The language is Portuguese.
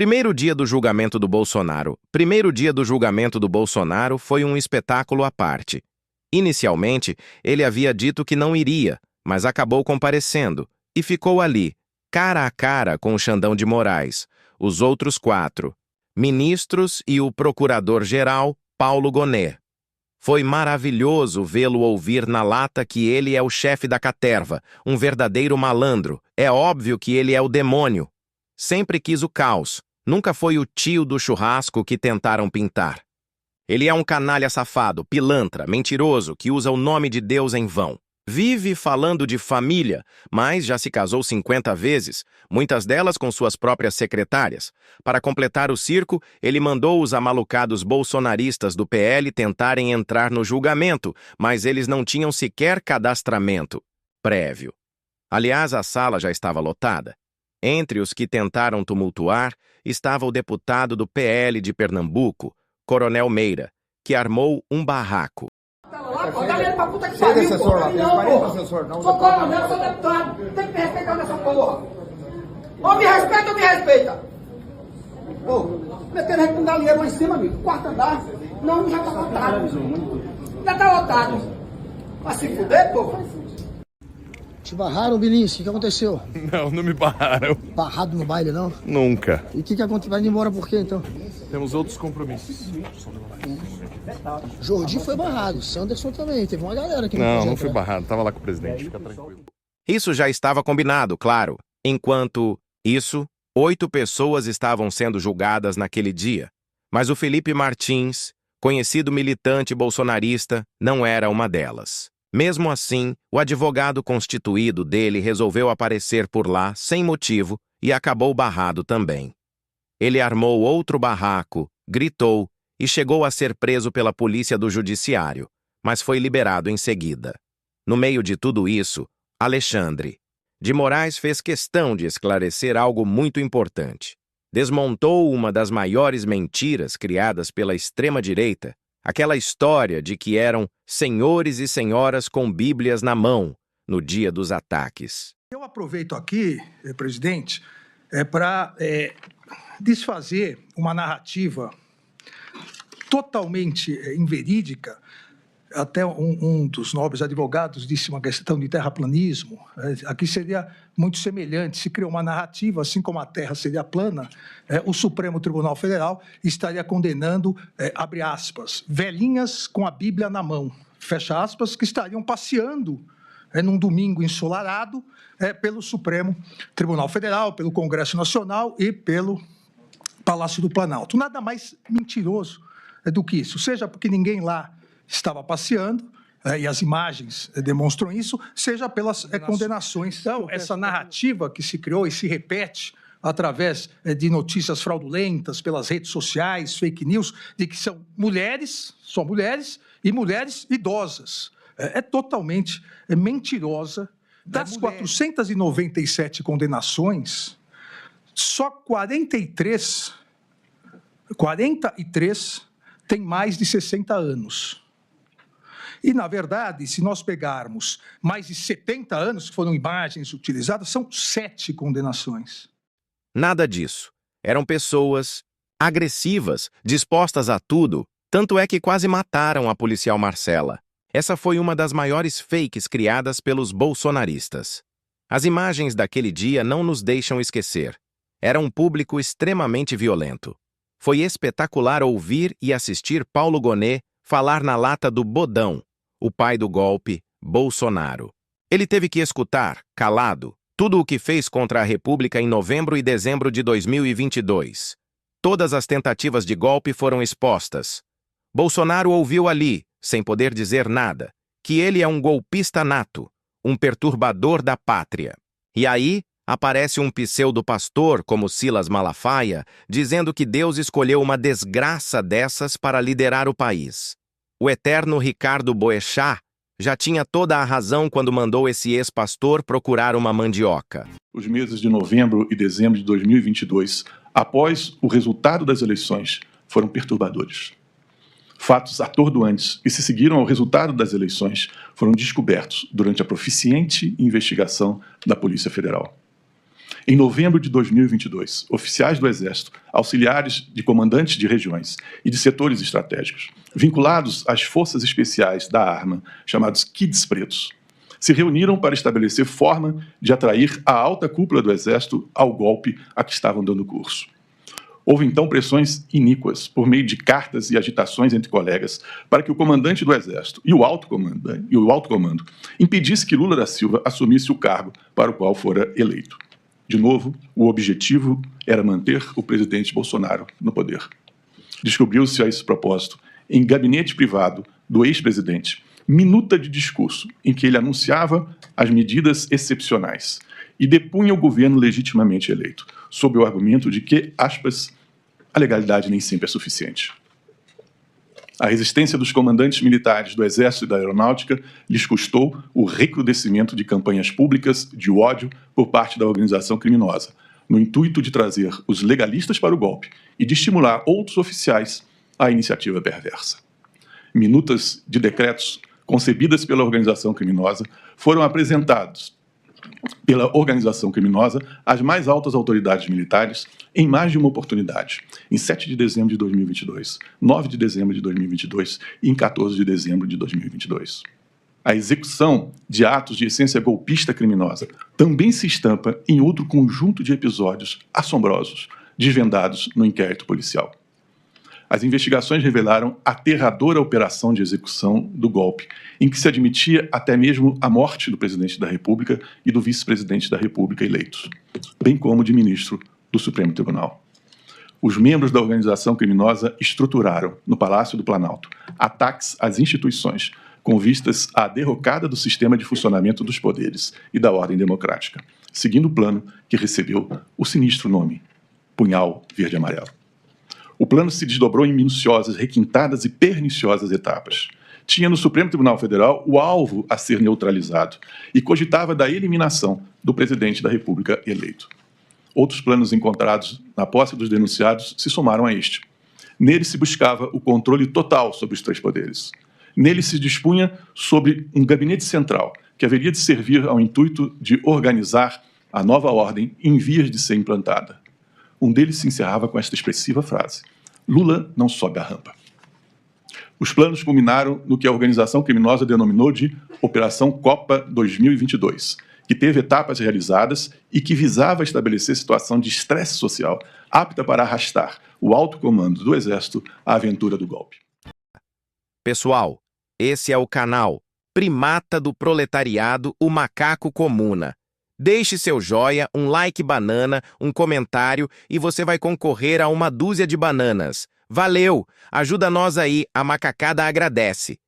Primeiro dia do julgamento do Bolsonaro. Primeiro dia do julgamento do Bolsonaro foi um espetáculo à parte. Inicialmente, ele havia dito que não iria, mas acabou comparecendo e ficou ali, cara a cara com o Xandão de Moraes, os outros 4 ministros e o procurador-geral, Paulo Gonet. Foi maravilhoso vê-lo ouvir na lata que ele é o chefe da caterva, um verdadeiro malandro. É óbvio que ele é o demônio. Sempre quis o caos, nunca foi o tio do churrasco que tentaram pintar. Ele é um canalha safado, pilantra, mentiroso, que usa o nome de Deus em vão. Vive falando de família, mas já se casou 50 vezes, muitas delas com suas próprias secretárias. Para completar o circo, ele mandou os amalucados bolsonaristas do PL tentarem entrar no julgamento, mas eles não tinham sequer cadastramento prévio. Aliás, a sala já estava lotada. Entre os que tentaram tumultuar estava o deputado do PL de Pernambuco, Coronel Meira, que armou um barraco. Dá ele pra puta que pariu, assessor, não, porra. Sou coronel, sou deputado. Tem que me respeitar nessa porra. Ou me respeita ou me respeita. Ô, metendo gente com galinheiro lá em cima, amigo. Quarto andar. Não, já tá lotado. Já tá lotado. Vai se fuder, porra. Te barraram, Vinícius? O que aconteceu? Não me barraram. Barrado no baile, não? Nunca. E o que aconteceu? Vai embora por quê, então? Temos outros compromissos. Jordi foi barrado, Sanderson também. Teve uma galera que não Não fui barrado. Tava lá com o presidente, fica tranquilo. Isso já estava combinado, claro. Enquanto isso, 8 pessoas estavam sendo julgadas naquele dia. Mas o Felipe Martins, conhecido militante bolsonarista, não era uma delas. Mesmo assim, o advogado constituído dele resolveu aparecer por lá sem motivo e acabou barrado também. Ele armou outro barraco, gritou e chegou a ser preso pela polícia do judiciário, mas foi liberado em seguida. No meio de tudo isso, Alexandre de Moraes fez questão de esclarecer algo muito importante. Desmontou uma das maiores mentiras criadas pela extrema-direita, aquela história de que eram senhores e senhoras com bíblias na mão no dia dos ataques. Eu aproveito aqui, presidente, para desfazer uma narrativa totalmente inverídica. Até um dos nobres advogados disse uma questão de terraplanismo. Aqui seria muito semelhante. Se criou uma narrativa, assim como a Terra seria plana, o Supremo Tribunal Federal estaria condenando, abre aspas, velhinhas com a Bíblia na mão, fecha aspas, que estariam passeando num domingo ensolarado pelo Supremo Tribunal Federal, pelo Congresso Nacional e pelo Palácio do Planalto. Nada mais mentiroso do que isso, seja porque ninguém lá estava passeando, e as imagens demonstram isso, seja pelas condenações. Então, essa narrativa que se criou e se repete através de notícias fraudulentas, pelas redes sociais, fake news, de que são mulheres, só mulheres, e mulheres idosas. É totalmente mentirosa. Das 497 condenações, só 43 têm mais de 60 anos. E, na verdade, se nós pegarmos mais de 70 anos, que foram imagens utilizadas, são 7 condenações. Nada disso. Eram pessoas agressivas, dispostas a tudo, tanto é que quase mataram a policial Marcela. Essa foi uma das maiores fakes criadas pelos bolsonaristas. As imagens daquele dia não nos deixam esquecer. Era um público extremamente violento. Foi espetacular ouvir e assistir Paulo Gonet falar na lata do Bodão, o pai do golpe, Bolsonaro. Ele teve que escutar, calado, tudo o que fez contra a República em novembro e dezembro de 2022. Todas as tentativas de golpe foram expostas. Bolsonaro ouviu ali, sem poder dizer nada, que ele é um golpista nato, um perturbador da pátria. E aí, aparece um pseudo-pastor como Silas Malafaia, dizendo que Deus escolheu uma desgraça dessas para liderar o país. O eterno Ricardo Boechat já tinha toda a razão quando mandou esse ex-pastor procurar uma mandioca. Os meses de novembro e dezembro de 2022, após o resultado das eleições, foram perturbadores. Fatos atordoantes e se seguiram ao resultado das eleições foram descobertos durante a proficiente investigação da Polícia Federal. Em novembro de 2022, oficiais do Exército, auxiliares de comandantes de regiões e de setores estratégicos, vinculados às forças especiais da arma, chamados Kids Pretos, se reuniram para estabelecer forma de atrair a alta cúpula do Exército ao golpe a que estavam dando curso. Houve, então, pressões iníquas, por meio de cartas e agitações entre colegas, para que o comandante do Exército e o alto comando impedisse que Lula da Silva assumisse o cargo para o qual fora eleito. De novo, o objetivo era manter o presidente Bolsonaro no poder. Descobriu-se a esse propósito, em gabinete privado do ex-presidente, minuta de discurso em que ele anunciava as medidas excepcionais e depunha o governo legitimamente eleito, sob o argumento de que, aspas, a legalidade nem sempre é suficiente. A resistência dos comandantes militares do Exército e da Aeronáutica lhes custou o recrudescimento de campanhas públicas de ódio por parte da organização criminosa, no intuito de trazer os legalistas para o golpe e de estimular outros oficiais à iniciativa perversa. Minutas de decretos concebidas pela organização criminosa foram apresentados pela organização criminosa às mais altas autoridades militares em mais de uma oportunidade, em 7 de dezembro de 2022, 9 de dezembro de 2022 e em 14 de dezembro de 2022. A execução de atos de essência golpista criminosa também se estampa em outro conjunto de episódios assombrosos, desvendados no inquérito policial. As investigações revelaram a aterradora operação de execução do golpe, em que se admitia até mesmo a morte do presidente da República e do vice-presidente da República eleitos, bem como de ministro do Supremo Tribunal. Os membros da organização criminosa estruturaram, no Palácio do Planalto, ataques às instituições, com vistas à derrocada do sistema de funcionamento dos poderes e da ordem democrática, seguindo o plano que recebeu o sinistro nome Punhal Verde e Amarelo. O plano se desdobrou em minuciosas, requintadas e perniciosas etapas. Tinha no Supremo Tribunal Federal o alvo a ser neutralizado e cogitava da eliminação do presidente da República eleito. Outros planos encontrados na posse dos denunciados se somaram a este. Nele se buscava o controle total sobre os três poderes. Nele se dispunha sobre um gabinete central, que haveria de servir ao intuito de organizar a nova ordem em vias de ser implantada. Um deles se encerrava com esta expressiva frase: Lula não sobe a rampa. Os planos culminaram no que a organização criminosa denominou de Operação Copa 2022, que teve etapas realizadas e que visava estabelecer situação de estresse social apta para arrastar o alto comando do Exército à aventura do golpe. Pessoal, esse é o canal Primata do Proletariado, o Macaco Comuna. Deixe seu joia, um like banana, um comentário e você vai concorrer a 1 dúzia de bananas. Valeu! Ajuda nós aí, a macacada agradece.